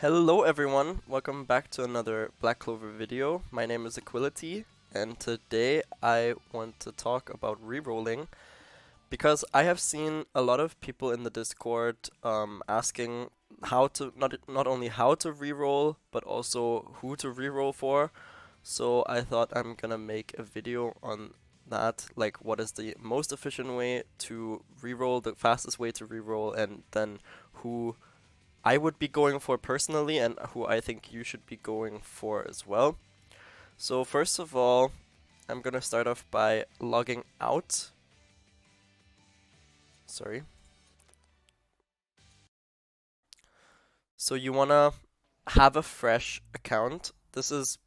Hello everyone, welcome back to another Black Clover video. My name is Equality, and today I want to talk about rerolling because I have seen a lot of people in the Discord asking how to not only how to reroll but also who to reroll for. So I thought I'm gonna make a video on that, like what is the most efficient way to reroll, the fastest way to reroll, and then who I would be going for personally and who I think you should be going for as well. So first of all, I'm gonna start off by logging out. Sorry. So you wanna have a fresh account. This is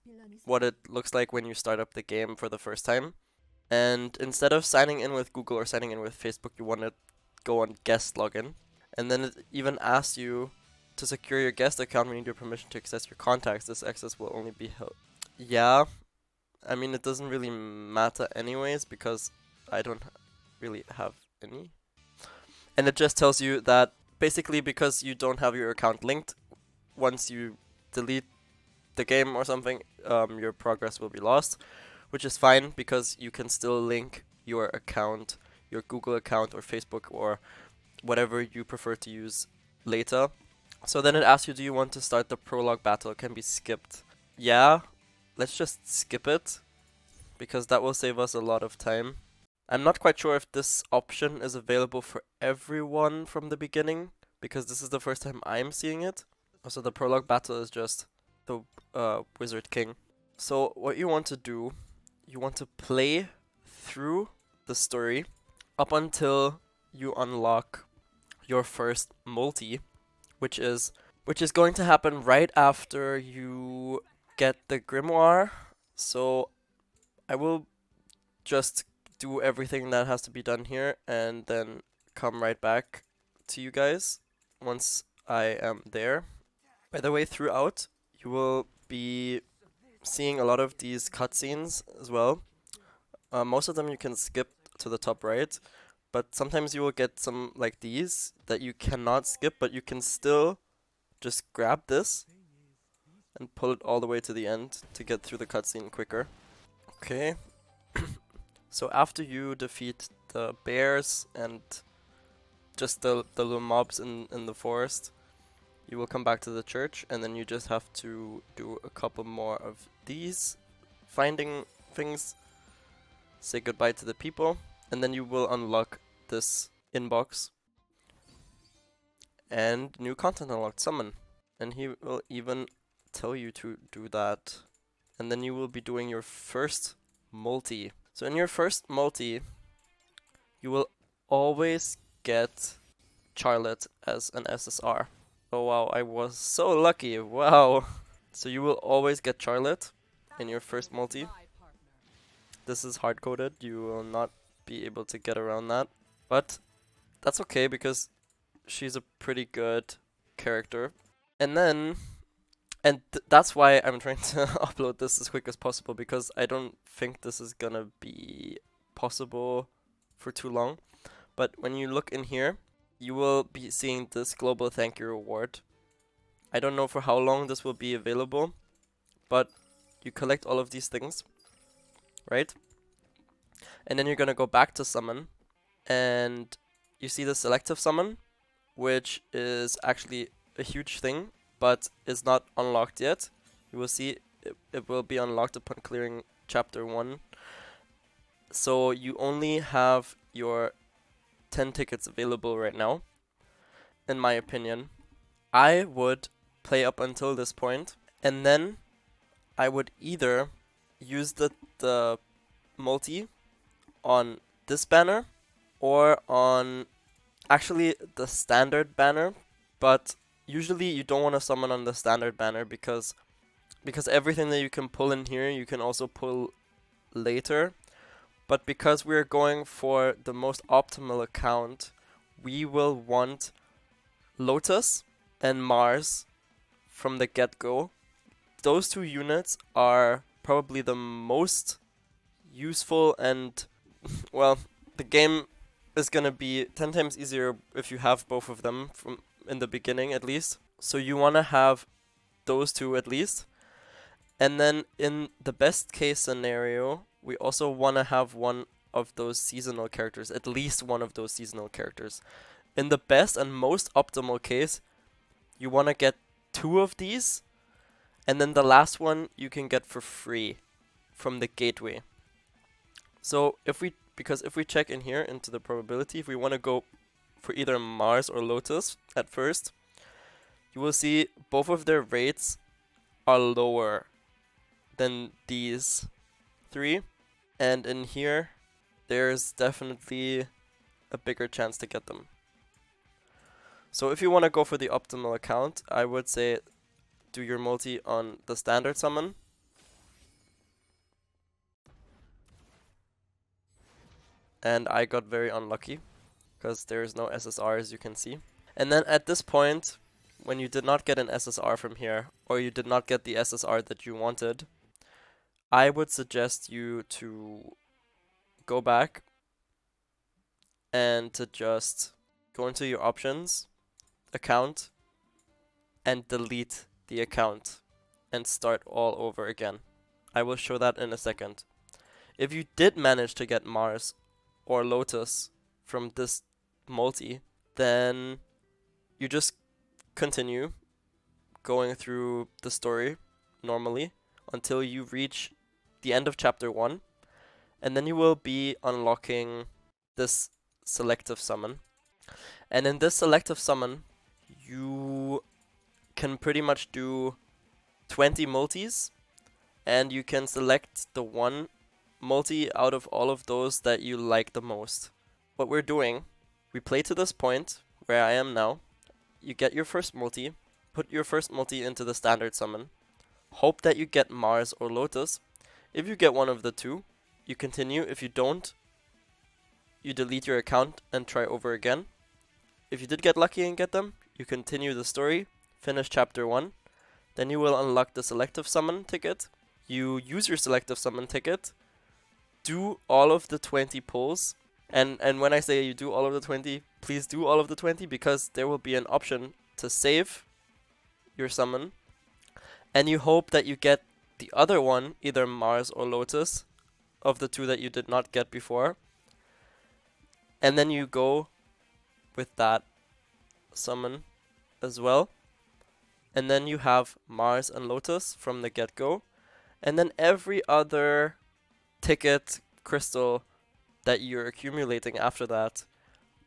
what it looks like when you start up the game for the first time. And instead of signing in with Google or signing in with Facebook, you wanna go on guest login. And then it even asks you to secure your guest account, we need your permission to access your contacts. This access will only be held. Yeah, I mean, it doesn't really matter anyways because I don't really have any. And it just tells you that basically because you don't have your account linked, once you delete the game or something, your progress will be lost, which is fine because you can still link your account, your Google account or Facebook or whatever you prefer to use later. So then it asks you, do you want to start the prologue battle? It can be skipped. Yeah, let's just skip it, because that will save us a lot of time. I'm not quite sure if this option is available for everyone from the beginning, because this is the first time I'm seeing it. Also, the prologue battle is just the Wizard King. So what you want to do, you want to play through the story up until you unlock your first multi, which is going to happen right after you get the grimoire. So I will just do everything that has to be done here and then come right back to you guys once I am there. By the way, throughout you will be seeing a lot of these cutscenes as well. Most of them you can skip to the top right, but sometimes you will get some like these that you cannot skip, but you can still just grab this and pull it all the way to the end to get through the cutscene quicker. Okay. So after you defeat the bears and just the little mobs in the forest, you will come back to the church, and then you just have to do a couple more of these finding things, say goodbye to the people, and then you will unlock this inbox and new content unlocked, summon. And he will even tell you to do that. And then you will be doing your first multi. So in your first multi, you will always get Charlotte as an SSR. Oh wow, I was so lucky, wow. So you will always get Charlotte in your first multi. This is hard-coded, you will not be able to get around that. But that's okay because she's a pretty good character. And then, that's why I'm trying to upload this as quick as possible, because I don't think this is gonna be possible for too long. But when you look in here, you will be seeing this global thank you reward. I don't know for how long this will be available, but you collect all of these things, right? And then you're gonna go back to summon, and you see the selective summon, which is actually a huge thing, but is not unlocked yet. You will see it will be unlocked upon clearing chapter 1. So you only have your 10 tickets available right now, in my opinion. I would play up until this point, and then I would either use the multi on this banner or on actually the standard banner, but usually you don't want to summon on the standard banner because everything that you can pull in here you can also pull later. But because we're going for the most optimal account, we will want Lotus and Mars from the get-go. Those two units are probably the most useful, and well, the game is gonna be 10 times easier if you have both of them from in the beginning at least. So you wanna have those two at least. And then in the best case scenario, we also want to have one of those seasonal characters, at least one of those seasonal characters. In the best and most optimal case, you want to get two of these, and then the last one you can get for free from the gateway. So because if we check in here into the probability, if we want to go for either Mars or Lotus at first, you will see both of their rates are lower than these three. And in here, there's definitely a bigger chance to get them. So if you want to go for the optimal account, I would say do your multi on the standard summon. And I got very unlucky, because there is no SSR, as you can see. And then at this point, when you did not get an SSR from here, or you did not get the SSR that you wanted, I would suggest you to go back and to just go into your options, account, and delete the account and start all over again. I will show that in a second. If you did manage to get Mars or Lotus from this multi, then you just continue going through the story normally until you reach the end of chapter 1, and then you will be unlocking this selective summon. And in this selective summon, you can pretty much do 20 multis, and you can select the one multi out of all of those that you like the most. What we're doing, we play to this point where I am now. You get your first multi, put your first multi into the standard summon, hope that you get Mars or Lotus. If you get one of the two, you continue. If you don't, you delete your account and try over again. If you did get lucky and get them, you continue the story, finish chapter 1, then you will unlock the selective summon ticket. You use your selective summon ticket, do all of the 20 pulls, and when I say you do all of the 20, please do all of the 20, because there will be an option to save your summon, and you hope that you get the other one, either Mars or Lotus, of the two that you did not get before, and then you go with that summon as well, and then you have Mars and Lotus from the get-go, and then every other ticket crystal that you're accumulating after that,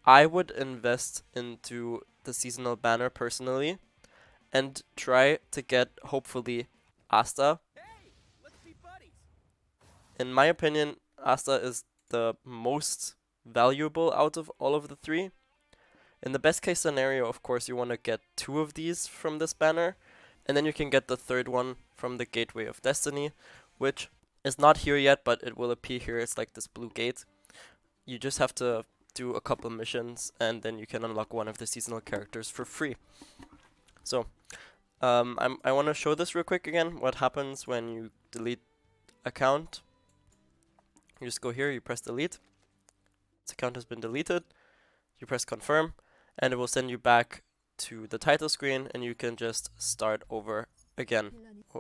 I would invest into the seasonal banner personally and try to get, hopefully, Asta. In my opinion, Asta is the most valuable out of all of the three. In the best case scenario, of course, you want to get two of these from this banner, and then you can get the third one from the Gateway of Destiny, which is not here yet, but it will appear here. It's like this blue gate. You just have to do a couple missions, and then you can unlock one of the seasonal characters for free. So, I want to show this real quick again, what happens when you delete account. You just go here, you press delete. This account has been deleted. You press confirm, and it will send you back to the title screen, and you can just start over again.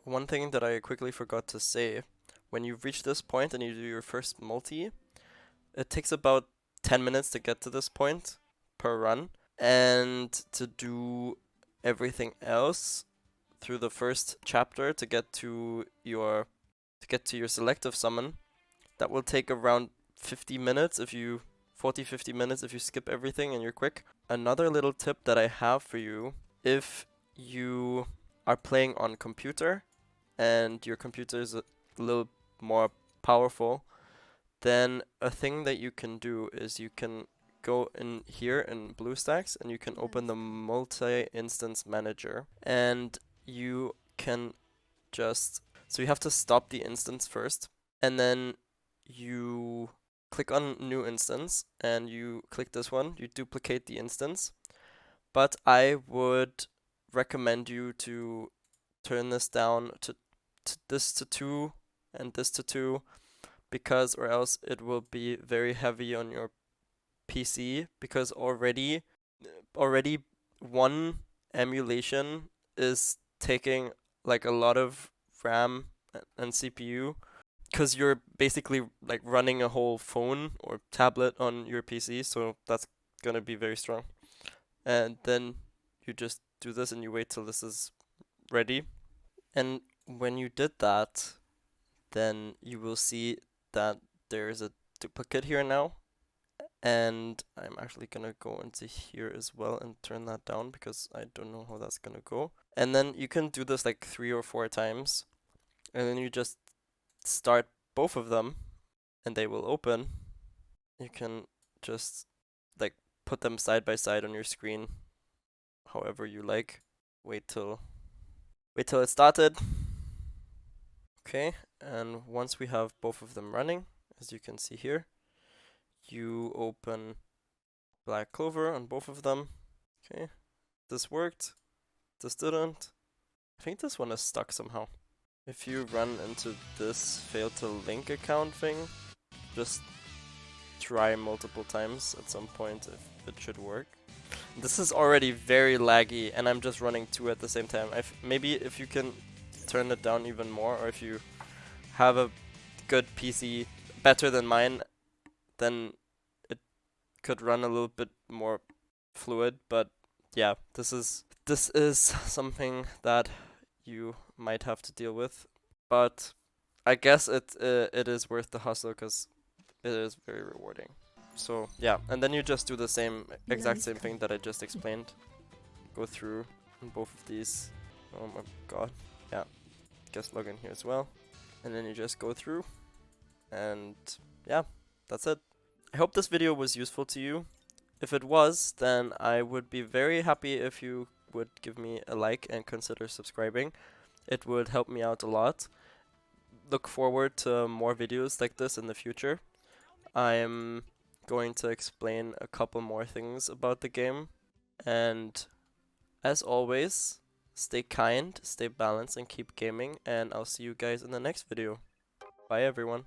One thing that I quickly forgot to say, when you reach this point and you do your first multi, it takes about 10 minutes to get to this point per run, and to do everything else through the first chapter to get to your selective summon, that will take around 50 minutes if you 40-50 minutes if you skip everything and you're quick. Another little tip that I have for you, if you are playing on computer and your computer is a little more powerful, then a thing that you can do is you can go in here in BlueStacks and you can open the multi-instance manager, and you can just, so you have to stop the instance first, and then you click on new instance and you click this one, you duplicate the instance. But I would recommend you to turn this down to this to 2 and this to 2, because or else it will be very heavy on your PC, because already one emulation is taking like a lot of RAM and CPU, because you're basically like running a whole phone or tablet on your PC, so that's gonna be very strong. And then you just do this and you wait till this is ready. And when you did that, then you will see that there is a duplicate here now. And I'm actually gonna go into here as well and turn that down because I don't know how that's gonna go. And then you can do this like 3 or 4 times. And then you just start both of them and they will open. You can just like put them side by side on your screen however you like. Wait till it started. Okay, and once we have both of them running, as you can see here, you open Black Clover on both of them. Okay, this worked. This didn't. I think this one is stuck somehow. If you run into this fail to link account thing, just try multiple times at some point if it should work. This is already very laggy and I'm just running two at the same time. Maybe if you can turn it down even more, or if you have a good PC, better than mine, then it could run a little bit more fluid. But yeah, this is something that you might have to deal with. But I guess it is worth the hustle because it is very rewarding. So yeah, and then you just do the exact same thing that I just explained. Go through on both of these. Oh my god. Yeah, guess log in here as well. And then you just go through. And yeah, that's it. I hope this video was useful to you. If it was, then I would be very happy if you would give me a like and consider subscribing. It would help me out a lot. Look forward to more videos like this in the future. I'm going to explain a couple more things about the game. And as always, stay kind, stay balanced, and keep gaming. And I'll see you guys in the next video. Bye everyone.